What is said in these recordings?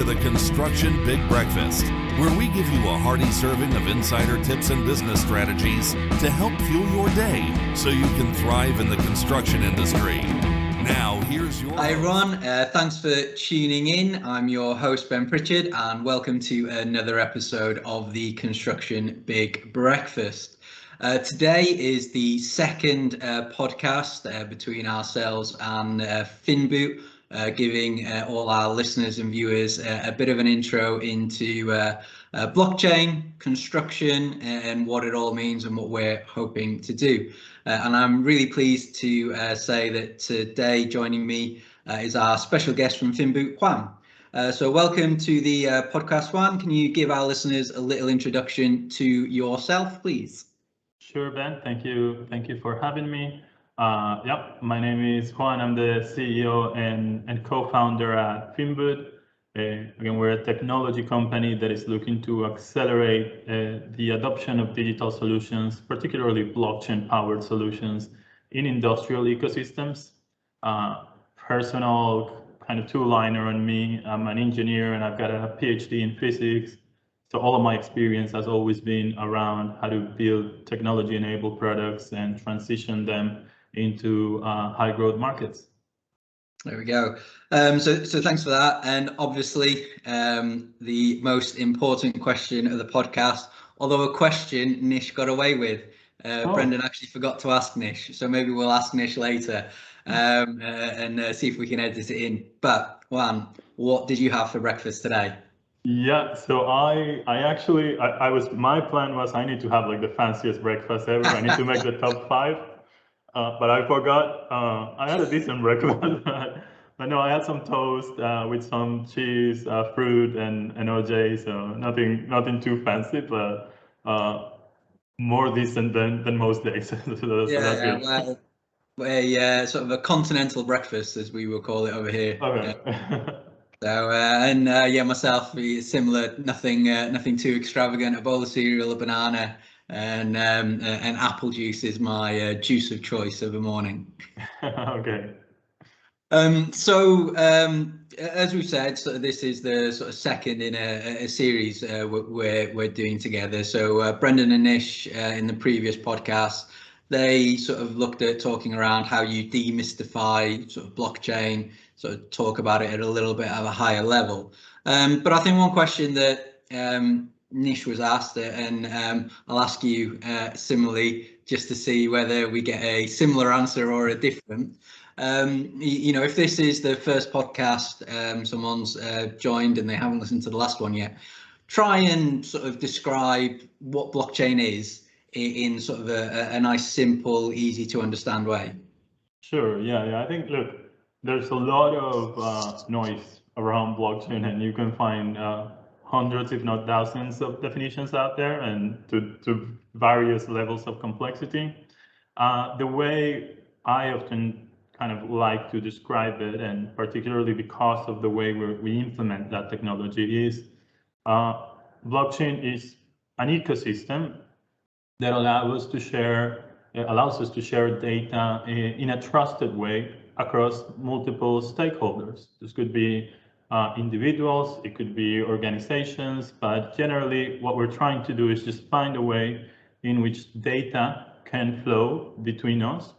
to the Construction Big Breakfast, where we give you a hearty serving of insider tips and business strategies to help fuel your day so you can thrive in the construction industry. Now, here's your Hi everyone, thanks for tuning in. I'm your host, Ben Pritchard, and welcome to another episode of the Construction Big Breakfast. Today is the second podcast between ourselves and Finboot, giving all our listeners and viewers a bit of an intro into blockchain, construction, and what it all means and what we're hoping to do. And I'm really pleased to say that today joining me is our special guest from Finboot, Juan. So welcome to the podcast, Juan. Can you give our listeners a little introduction to yourself, please? Sure, Ben. Thank you. Thank you for having me. My name is Juan. I'm the CEO and co-founder at Finboot. Again, we're a technology company that is looking to accelerate the adoption of digital solutions, particularly blockchain-powered solutions in industrial ecosystems. Personal kind of two-liner on me. I'm an engineer and I've got a PhD in physics. So all of my experience has always been around how to build technology-enabled products and transition them into high-growth markets. There we go. So thanks for that. And obviously, the most important question of the podcast, although a question Nish got away with. Brendan actually forgot to ask Nish, so maybe we'll ask Nish later and see if we can edit it in. But Juan, what did you have for breakfast today? Yeah, so my plan was I need to have like the fanciest breakfast ever. I need to make the top 5. But I forgot. I had a decent breakfast, but no, I had some toast with some cheese, fruit, and OJ. So nothing too fancy, but more decent than most days. So that's good. Well, a sort of a continental breakfast, as we will call it over here. Okay. So myself, similar. Nothing too extravagant. A bowl of cereal, a banana. And apple juice is my juice of choice of a morning. Okay. So as we've said, so this is the sort of second in a series we're doing together. So Brendan and Nish in the previous podcast, they sort of looked at talking around how you demystify sort of blockchain, sort of talk about it at a little bit of a higher level. But I think one question that Nish was asked, and I'll ask you similarly, just to see whether we get a similar answer or a different. If this is the first podcast someone's joined and they haven't listened to the last one yet, try and sort of describe what blockchain is in sort of a nice, simple, easy to understand way. Sure. Yeah. I think, look, there's a lot of noise around blockchain, and you can find hundreds, if not thousands, of definitions out there, and to various levels of complexity. The way I often kind of like to describe it, and particularly because of the way we implement that technology, is blockchain is an ecosystem that allows us to share data in a trusted way across multiple stakeholders. This could be individuals, it could be organizations, but generally what we're trying to do is just find a way in which data can flow between us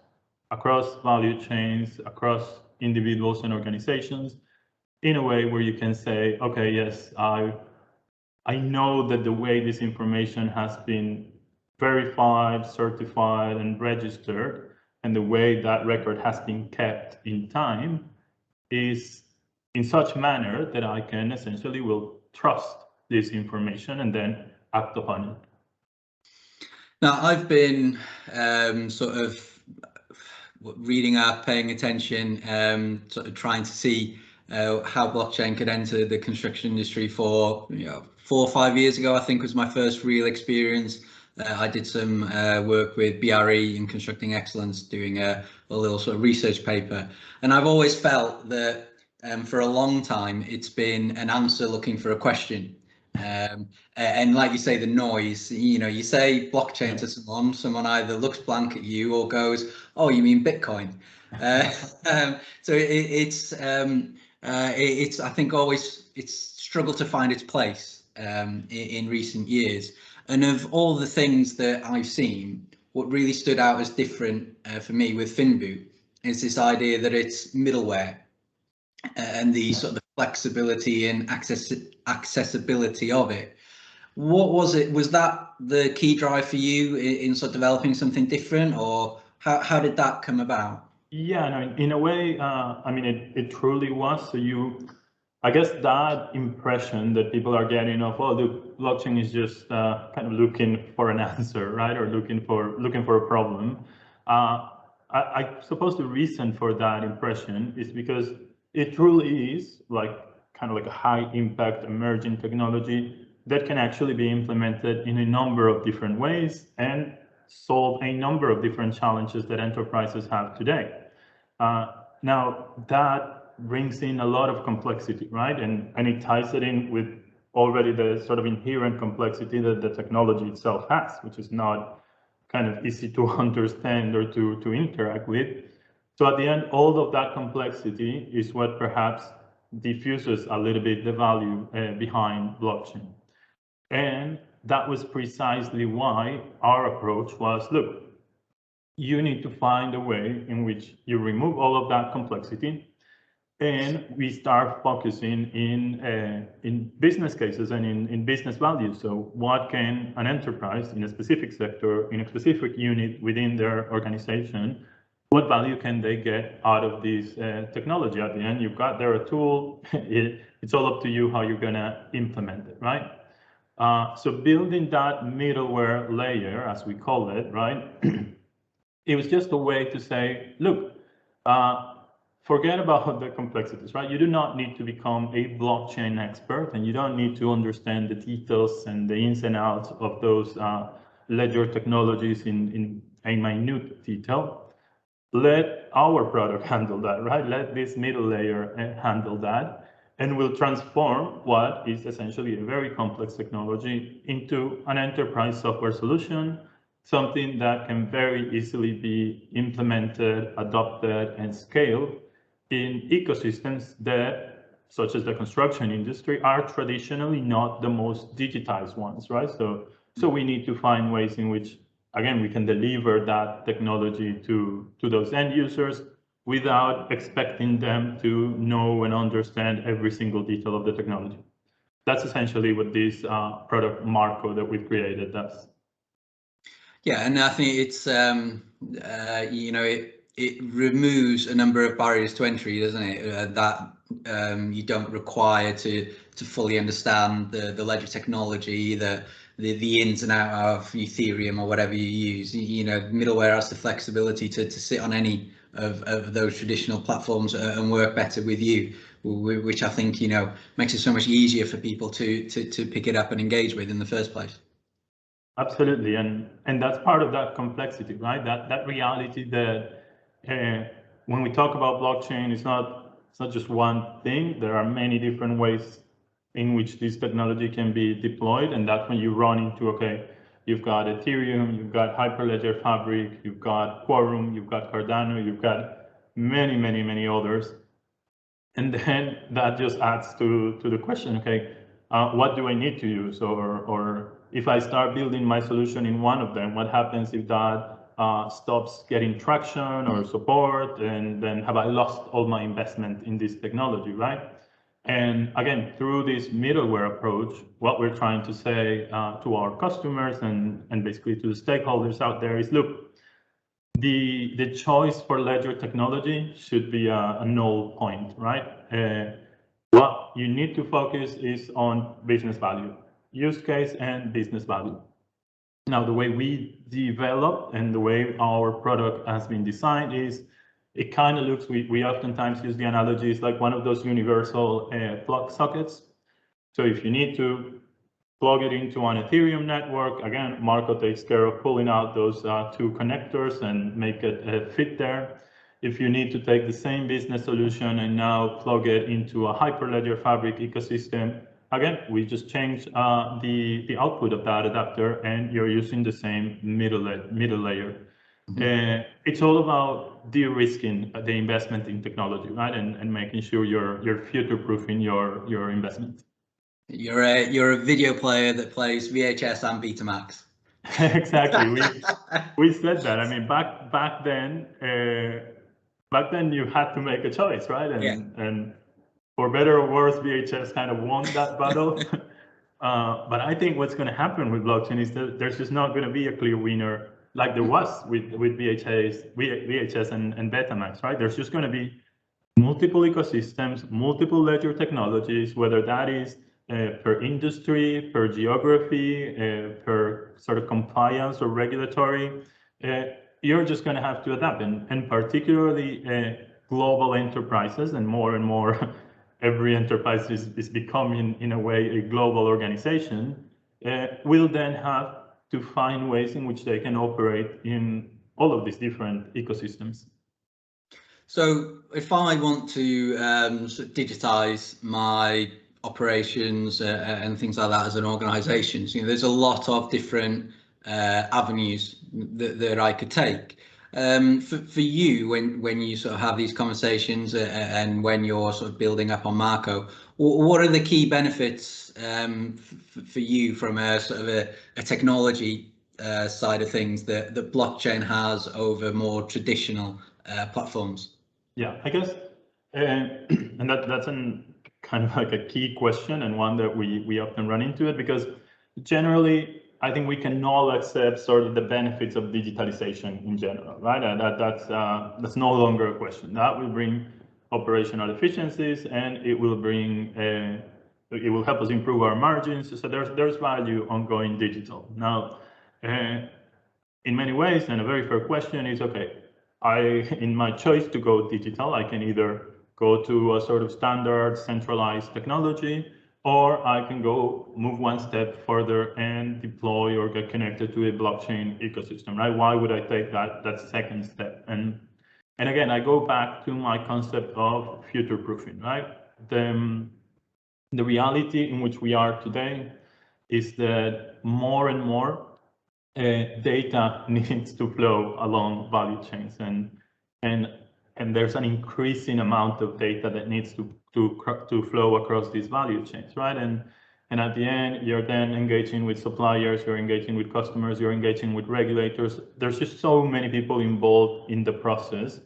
across value chains, across individuals and organizations, in a way where you can say, okay, yes, I know that the way this information has been verified, certified, and registered, and the way that record has been kept in time is in such manner that I can essentially will trust this information and then act upon it. Now, I've been sort of reading up, paying attention, sort of trying to see how blockchain could enter the construction industry for 4 or 5 years ago, I think was my first real experience. I did some work with BRE in Constructing Excellence, doing a little sort of research paper. And I've always felt that for a long time, it's been an answer looking for a question. And like you say, the noise, you say blockchain to someone either looks blank at you or goes, oh, you mean Bitcoin? So it's It's, I think, it's struggled to find its place in recent years. And of all the things that I've seen, what really stood out as different for me with Finboot is this idea that it's middleware and the sort of the flexibility and accessibility of it. What was it? Was that the key drive for you in sort of developing something different, or how did that come about? Yeah, no, in a way, I mean, it truly was. So I guess that impression that people are getting of, oh, the blockchain is just kind of looking for an answer, right, or looking for a problem. I suppose the reason for that impression is because it truly is like kind of like a high impact emerging technology that can actually be implemented in a number of different ways and solve a number of different challenges that enterprises have today. Now that brings in a lot of complexity, right? And it ties it in with already the sort of inherent complexity that the technology itself has, which is not kind of easy to understand or to interact with. So at the end, all of that complexity is what perhaps diffuses a little bit the value behind blockchain. And that was precisely why our approach was, look, you need to find a way in which you remove all of that complexity, and we start focusing in business cases and in business value. So what can an enterprise in a specific sector, in a specific unit within their organization, what value can they get out of this technology? At the end, you've got there a tool. It's all up to you how you're going to implement it, right? So building that middleware layer, as we call it, right? It was just a way to say, look, forget about the complexities, right? You do not need to become a blockchain expert, and you don't need to understand the details and the ins and outs of those ledger technologies in a minute detail. Let our product handle that, right? Let this middle layer handle that, and we'll transform what is essentially a very complex technology into an enterprise software solution, something that can very easily be implemented, adopted, and scaled in ecosystems that, such as the construction industry, are traditionally not the most digitized ones, right? So we need to find ways in which, again, we can deliver that technology to those end users without expecting them to know and understand every single detail of the technology. That's essentially what this product Marco that we've created does. Yeah, and I think it's you know, it removes a number of barriers to entry, doesn't it? That you don't require to fully understand the ledger technology, the ins and outs of Ethereum or whatever you use. You know, middleware has the flexibility to sit on any of those traditional platforms and work better with you, which I think, you know, makes it so much easier for people to pick it up and engage with in the first place. Absolutely, and that's part of that complexity, right? That reality that when we talk about blockchain, it's not just one thing. There are many different ways in which this technology can be deployed, and that's when you run into, okay, you've got Ethereum, you've got Hyperledger Fabric, you've got Quorum, you've got Cardano, you've got many others, and then that just adds to the question, okay, what do I need to use, or if I start building my solution in one of them, what happens if that stops getting traction or support, and then have I lost all my investment in this technology, right? And again, through this middleware approach, what we're trying to say to our customers and basically to the stakeholders out there is, look, the choice for ledger technology should be a null point, right? What you need to focus is on business value, use case and business value. Now, the way we develop and the way our product has been designed is, it kind of looks, we oftentimes use the analogy, it's like one of those universal plug sockets. So if you need to plug it into an Ethereum network, again, Marco takes care of pulling out those two connectors and make it fit there. If you need to take the same business solution and now plug it into a Hyperledger Fabric ecosystem, again, we just change the output of that adapter, and you're using the same middle layer. It's all about de-risking the investment in technology, right? And making sure you're future-proofing your investment. You're a video player that plays VHS and Betamax. Exactly. We said that. I mean, back then you had to make a choice, right? And for better or worse, VHS kind of won that battle. But I think what's going to happen with blockchain is that there's just not going to be a clear winner like there was with VHS and Betamax, right? There's just going to be multiple ecosystems, multiple ledger technologies, whether that is per industry, per geography, per sort of compliance or regulatory. You're just going to have to adapt, and particularly global enterprises, and more every enterprise is becoming, in a way, a global organization, will then have to find ways in which they can operate in all of these different ecosystems. So if I want to sort of digitize my operations and things like that as an organization, so, there's a lot of different avenues that I could take. For you, when you sort of have these conversations and when you're sort of building up on Marco, what are the key benefits for you from a sort of a technology side of things that blockchain has over more traditional platforms? Yeah, I guess, and that's kind of like a key question, and one that we often run into it, because generally I think we can all accept sort of the benefits of digitalization in general, right? That's no longer a question. That will bring operational efficiencies, and it will help us improve our margins. So there's value on going digital. Now, in many ways, and a very fair question is, okay, in my choice to go digital, I can either go to a sort of standard centralized technology, or I can move one step further and deploy or get connected to a blockchain ecosystem, right? Why would I take that second step? And again, I go back to my concept of future proofing, right? The reality in which we are today is that more and more data needs to flow along value chains, and there's an increasing amount of data that needs to flow across these value chains, right? And at the end, you're then engaging with suppliers, you're engaging with customers, you're engaging with regulators. There's just so many people involved in the process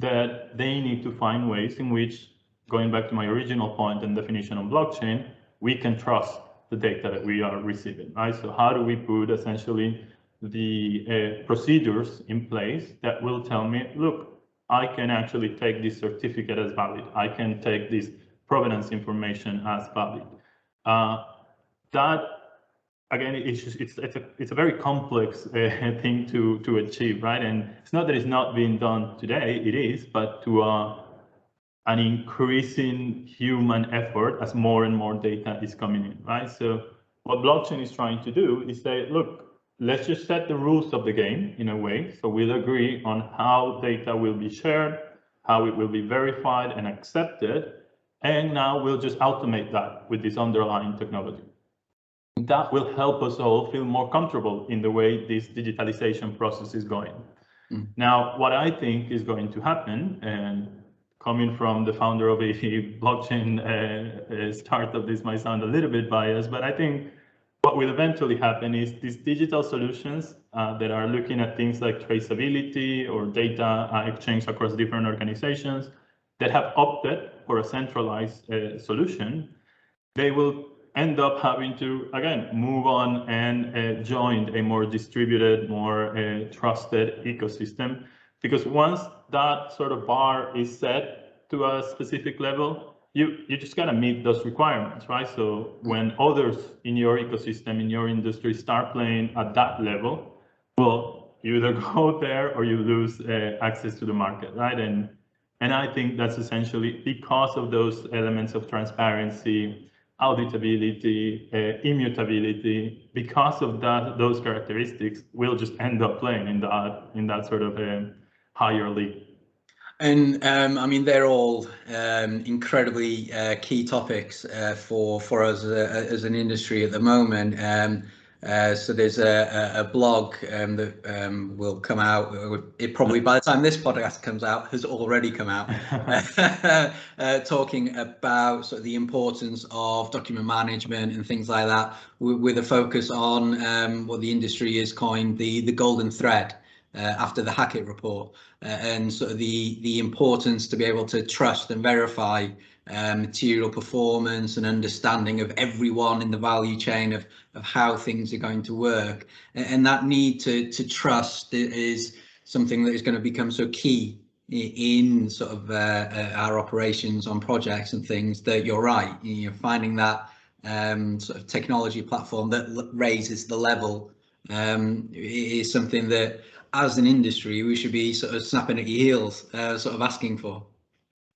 that they need to find ways in which, going back to my original point and definition of blockchain, we can trust the data that we are receiving, right? So how do we put essentially the procedures in place that will tell me, look, I can actually take this certificate as valid. I can take this provenance information as valid. That, again, it's a very complex thing to achieve, right? And it's not that it's not being done today, it is, but to an increasing human effort as more and more data is coming in, right? So what blockchain is trying to do is say, look, let's just set the rules of the game in a way. So we'll agree on how data will be shared, how it will be verified and accepted. And now we'll just automate that with this underlying technology. That will help us all feel more comfortable in the way this digitalization process is going. Now, what I think is going to happen, and coming from the founder of a blockchain startup, this might sound a little bit biased, but I think what will eventually happen is these digital solutions that are looking at things like traceability or data exchange across different organizations that have opted for a centralized solution, they will end up having to, again, move on and join a more distributed, more trusted ecosystem. Because once that sort of bar is set to a specific level, you just gotta meet those requirements, right? So when others in your ecosystem, in your industry start playing at that level, well, you either go there or you lose access to the market, right? And I think that's essentially because of those elements of transparency, auditability, immutability. Because of those characteristics, we'll just end up playing in that sort of higher league. And I mean, they're all incredibly key topics for us as an industry at the moment. So there's a blog that will come out. It probably by the time this podcast comes out has already come out, talking about sort of the importance of document management and things like that, with a focus on what the industry has coined the golden thread after the Hackett report, and sort of the importance to be able to trust and verify material performance and understanding of everyone in the value chain of how things are going to work, and that need to trust is something that is going to become so key in sort of our operations on projects and things. That you're right, finding that sort of technology platform that raises the level is something that as an industry we should be sort of snapping at your heels, sort of asking for.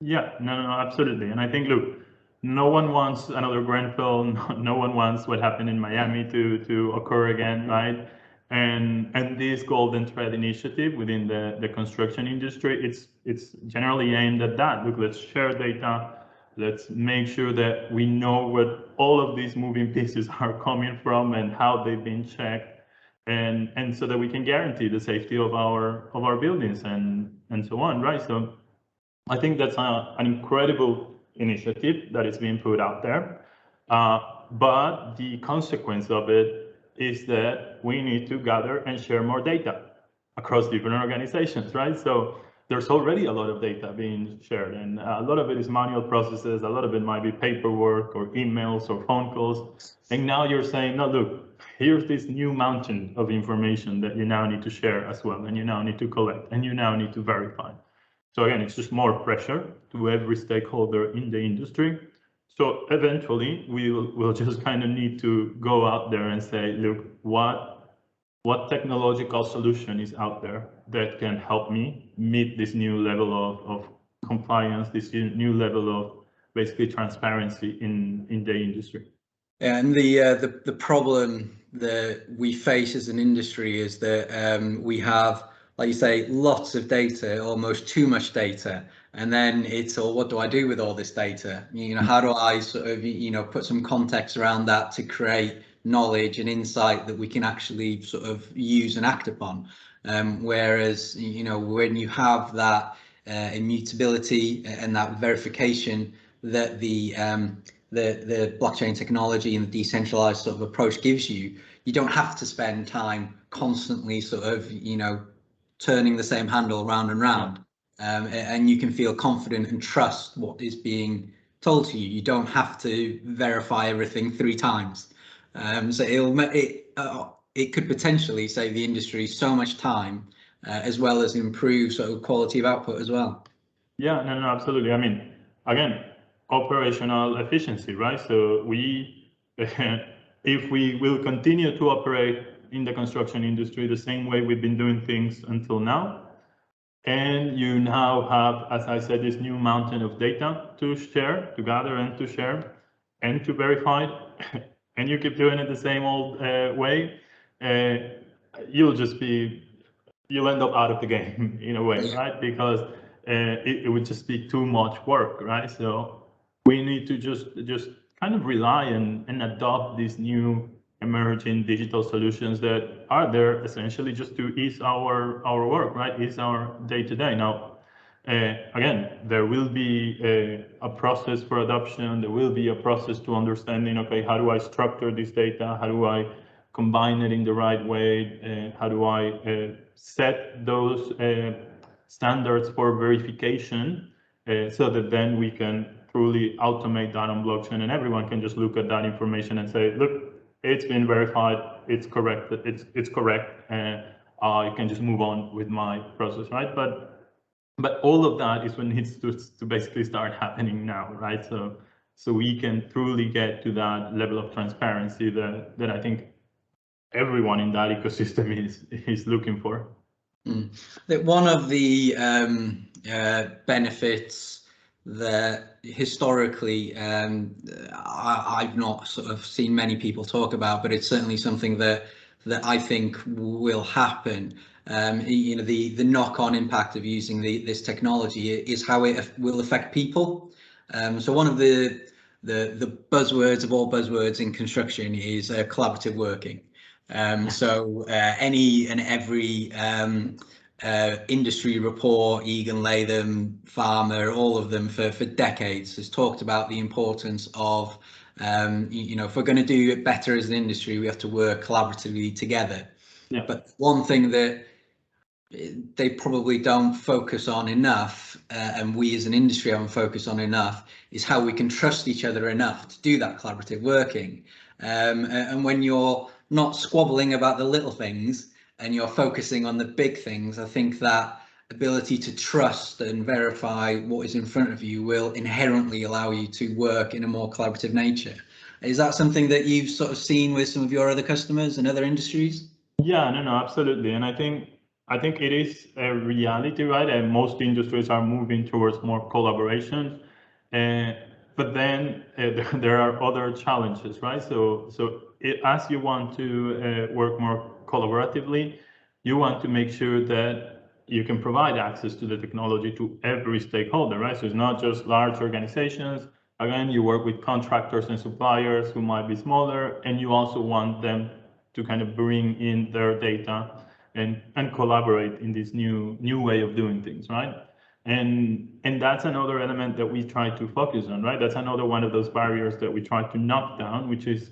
Yeah, no, absolutely. And I think, look, no one wants another Grenfell. No one wants what happened in Miami to occur again, right? And this golden thread initiative within the construction industry, it's generally aimed at that. Look, let's share data. Let's make sure that we know what all of these moving pieces are coming from and how they've been checked, and so that we can guarantee the safety of our buildings and so on, right? So I think that's an incredible initiative that is being put out there. But the consequence of it is that we need to gather and share more data across different organizations, right? So there's already a lot of data being shared, and a lot of it is manual processes. A lot of it might be paperwork or emails or phone calls. And now you're saying, no, look, here's this new mountain of information that you now need to share as well, and you now need to collect, and you now need to verify. So again, it's just more pressure to every stakeholder in the industry. So eventually we'll just kind of need to go out there and say, look, what technological solution is out there that can help me meet this new level of compliance, this new level of basically transparency in the industry. Yeah, and the problem that we face as an industry is that we have, like you say, lots of data, almost too much data, and then it's all, what do I do with all this data? How do I sort of put some context around that to create knowledge and insight that we can actually sort of use and act upon? Whereas when you have that immutability and that verification that the blockchain technology and the decentralized sort of approach gives you, you don't have to spend time constantly sort of turning the same handle round and round, and you can feel confident and trust what is being told to you. You don't have to verify everything 3 times. So it could potentially save the industry so much time, as well as improve sort of quality of output as well. Yeah, no, absolutely. I mean, again, operational efficiency, right? So if we will continue to operate in the construction industry the same way we've been doing things until now, and you now have, as I said, this new mountain of data to share, to gather and to share and to verify, and you keep doing it the same old way, you'll end up out of the game in a way, right? Because it would just be too much work, right? So we need to just kind of rely and adopt these new emerging digital solutions that are there essentially just to ease our work, right? Ease our day-to-day. Now, again, there will be a process for adoption. There will be a process to understanding, okay, how do I structure this data? How do I combine it in the right way? How do I set those standards for verification so that then we can truly automate that on blockchain, and everyone can just look at that information and say, look, it's been verified, it's correct, it's correct, and I can just move on with my process, right? But all of that is what needs to basically start happening now, right? So we can truly get to that level of transparency that I think everyone in that ecosystem is looking for. One of the benefits that historically I've not sort of seen many people talk about, but it's certainly something that I think will happen. The knock-on impact of using this technology is how it will affect people. So one of the buzzwords of all buzzwords in construction is collaborative working. Any and every industry report, Egan, Latham, Farmer, all of them for decades has talked about the importance of, if we're going to do it better as an industry, we have to work collaboratively together. Yeah. But one thing that they probably don't focus on enough, and we as an industry haven't focused on enough, is how we can trust each other enough to do that collaborative working. And when you're not squabbling about the little things and you're focusing on the big things, I think that ability to trust and verify what is in front of you will inherently allow you to work in a more collaborative nature. Is that something that you've sort of seen with some of your other customers and other industries? Yeah, no, absolutely. And I think it is a reality, right? And most industries are moving towards more collaboration. But then there are other challenges, right? As you want to work more collaboratively, you want to make sure that you can provide access to the technology to every stakeholder, right? So it's not just large organizations. Again, you work with contractors and suppliers who might be smaller, and you also want them to kind of bring in their data and collaborate in this new way of doing things, right? And that's another element that we try to focus on, right? That's another one of those barriers that we try to knock down, which is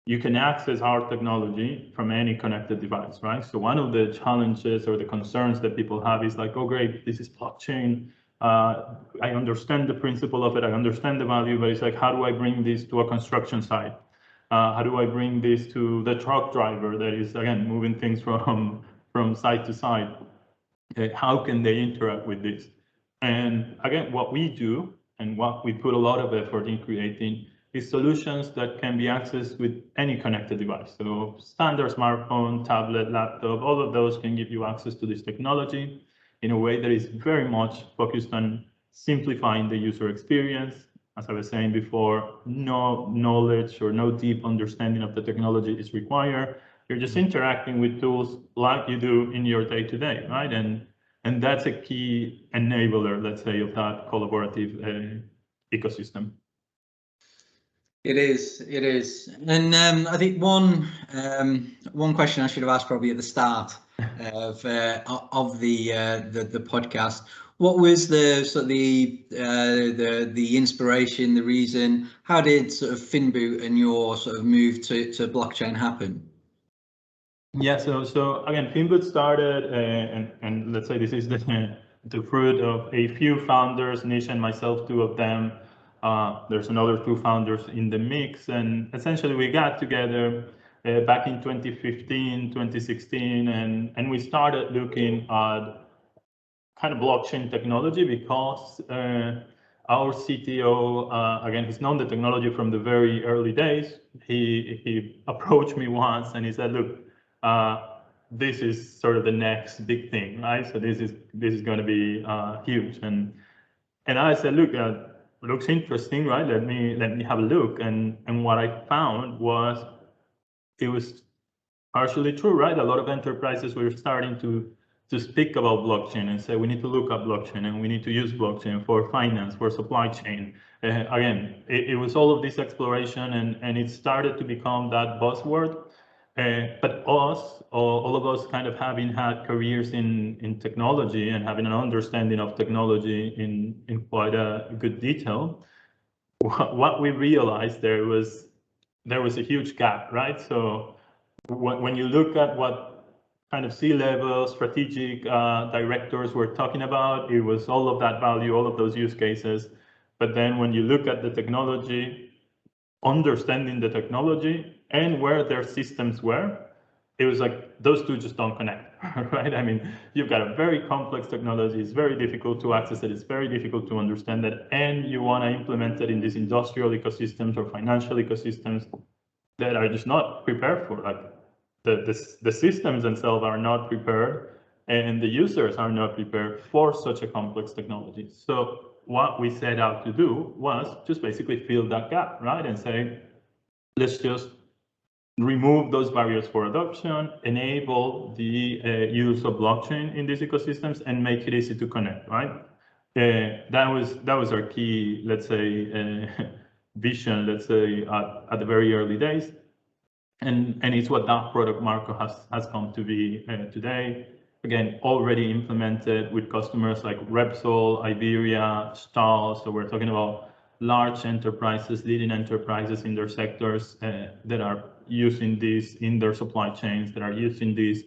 you can access our technology from any connected device, right? So one of the challenges or the concerns that people have is like, oh, great, this is blockchain. I understand the principle of it. I understand the value, but it's like, how do I bring this to a construction site? How do I bring this to the truck driver that is, again, moving things from site to site? How can they interact with this? And again, what we do and what we put a lot of effort in creating is solutions that can be accessed with any connected device. So standard smartphone, tablet, laptop, all of those can give you access to this technology in a way that is very much focused on simplifying the user experience. As I was saying before, no knowledge or no deep understanding of the technology is required. You're just interacting with tools like you do in your day-to-day, right? And that's a key enabler, let's say, of that collaborative ecosystem. It is. And I think one question I should have asked probably at the start of the podcast. What was the sort of the inspiration, the reason? How did sort of Finboot and your sort of move to blockchain happen? Yeah, so again, Finboot started, and let's say this is the fruit of a few founders, Nish and myself, two of them. There's another two founders in the mix, and essentially we got together back in 2015, 2016, and we started looking at kind of blockchain technology because our CTO, again, he's known the technology from the very early days. He approached me once and he said, look, this is sort of the next big thing, right? So this is going to be huge. And I said, look, looks interesting, right? Let me have a look. And what I found was it was partially true, right? A lot of enterprises were starting to speak about blockchain and say we need to look at blockchain and we need to use blockchain for finance, for supply chain. Again, it was all of this exploration and it started to become that buzzword. But all of us kind of having had careers in technology and having an understanding of technology in quite a good detail, what we realized there was a huge gap, right? So when you look at what kind of C-level strategic directors were talking about, it was all of that value, all of those use cases. But then when you look at the technology, understanding the technology and where their systems were, it was like those two just don't connect, right? I mean, you've got a very complex technology, it's very difficult to access it, it's very difficult to understand it, and you want to implement it in these industrial ecosystems or financial ecosystems that are just not prepared for. Like the systems themselves are not prepared, and the users are not prepared for such a complex technology. So what we set out to do was just basically fill that gap, right? And say, let's just remove those barriers for adoption, enable the use of blockchain in these ecosystems, and make it easy to connect, right? That was our key, let's say, vision, let's say, at the very early days. And it's what that product Marco has come to be today. Again, already implemented with customers like Repsol, Iberia, Stahl. So we're talking about large enterprises, leading enterprises in their sectors that are using this in their supply chains, that are using this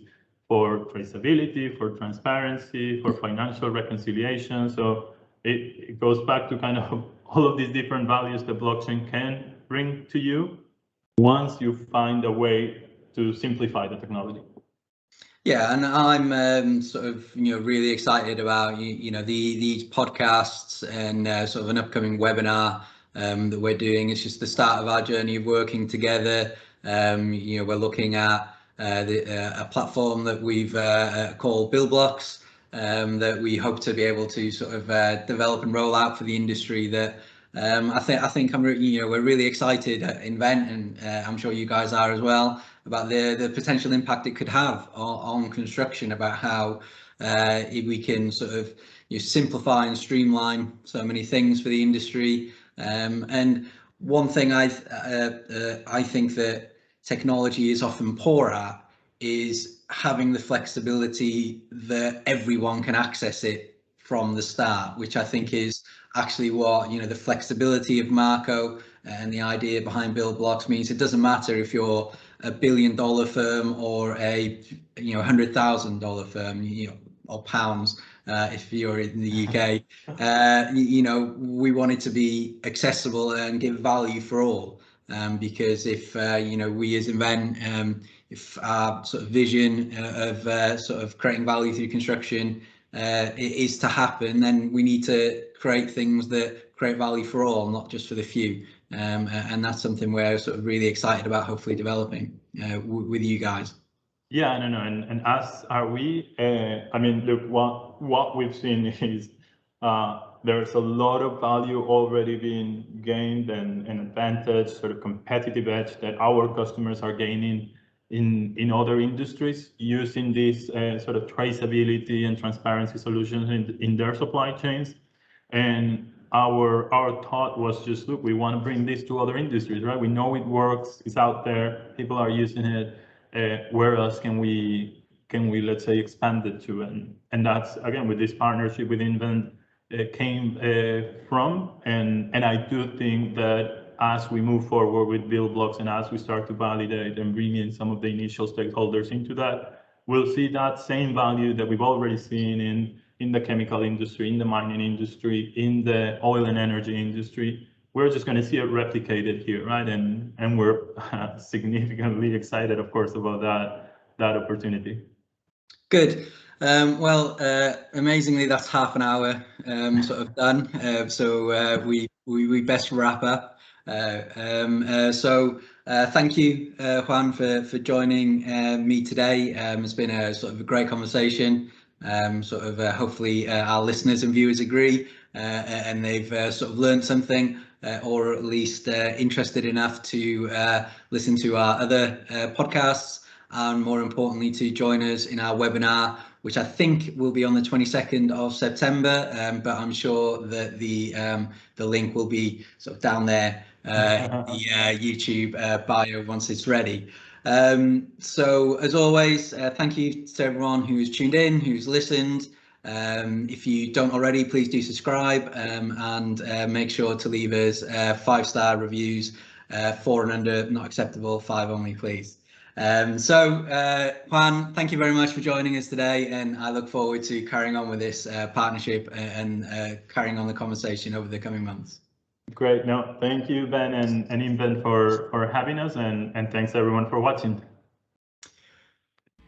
for traceability, for transparency, for financial reconciliation. So it goes back to kind of all of these different values that blockchain can bring to you once you find a way to simplify the technology. Yeah, and I'm sort of really excited about these podcasts and sort of an upcoming webinar that we're doing. It's just the start of our journey of working together. We're looking at a platform that we've called BuildBlocks that we hope to be able to sort of develop and roll out for the industry. That I think we're really excited at Invennt, and I'm sure you guys are as well, about the potential impact it could have on construction, about how we can sort of simplify and streamline so many things for the industry. And one thing I think that technology is often poor at is having the flexibility that everyone can access it from the start, which I think is actually what the flexibility of Marco and the idea behind BuildBlocks means. It doesn't matter if you're a $1 billion firm or a $100,000 firm, or pounds if you're in the UK. We want it to be accessible and give value for all, because if we as Invennt, if our sort of vision of sort of creating value through construction is to happen, then we need to create things that create value for all, not just for the few. And that's something we're sort of really excited about hopefully developing with you guys. Yeah, no, and as are we. I mean, look, what we've seen is there's a lot of value already being gained and an advantage, sort of competitive edge that our customers are gaining in other industries using these sort of traceability and transparency solutions in their supply chains. And our thought was just, look, we want to bring this to other industries, right? We know it works, it's out there, people are using it. Where else can we let's say expand it to? And that's again with this partnership with Invennt came from. And I do think that as we move forward with BuildBlocks and as we start to validate and bring in some of the initial stakeholders into that, we'll see that same value that we've already seen in the chemical industry, in the mining industry, in the oil and energy industry. We're just going to see it replicated here, right? And we're significantly excited, of course, about that opportunity. Good. Amazingly, that's half an hour sort of done. So we best wrap up. Thank you, Juan, for joining me today. It's been a sort of a great conversation. Hopefully our listeners and viewers agree, and they've sort of learned something, or at least interested enough to listen to our other podcasts, and more importantly to join us in our webinar, which I think will be on the 22nd of September, but I'm sure that the link will be sort of down there in the YouTube bio once it's ready. So as always, thank you to everyone who's tuned in, who's listened. If you don't already, please do subscribe, and make sure to leave us 5-star reviews, 4 and under not acceptable, 5 only, please. Juan, thank you very much for joining us today, and I look forward to carrying on with this partnership and carrying on the conversation over the coming months. Great. No, thank you, Ben and Invennt for having us, and thanks everyone for watching.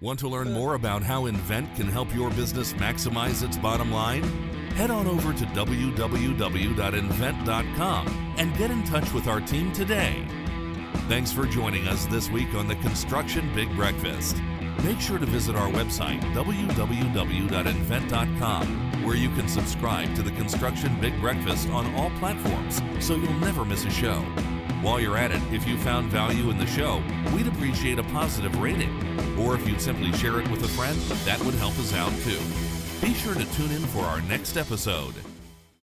Want to learn more about how Invennt can help your business maximize its bottom line? Head on over to www.invennt.com and get in touch with our team today. Thanks for joining us this week on the Construction Big Breakfast. Make sure to visit our website, www.invennt.com, where you can subscribe to the Construction Big Breakfast on all platforms so you'll never miss a show. While you're at it, if you found value in the show, we'd appreciate a positive rating. Or if you'd simply share it with a friend, that would help us out too. Be sure to tune in for our next episode.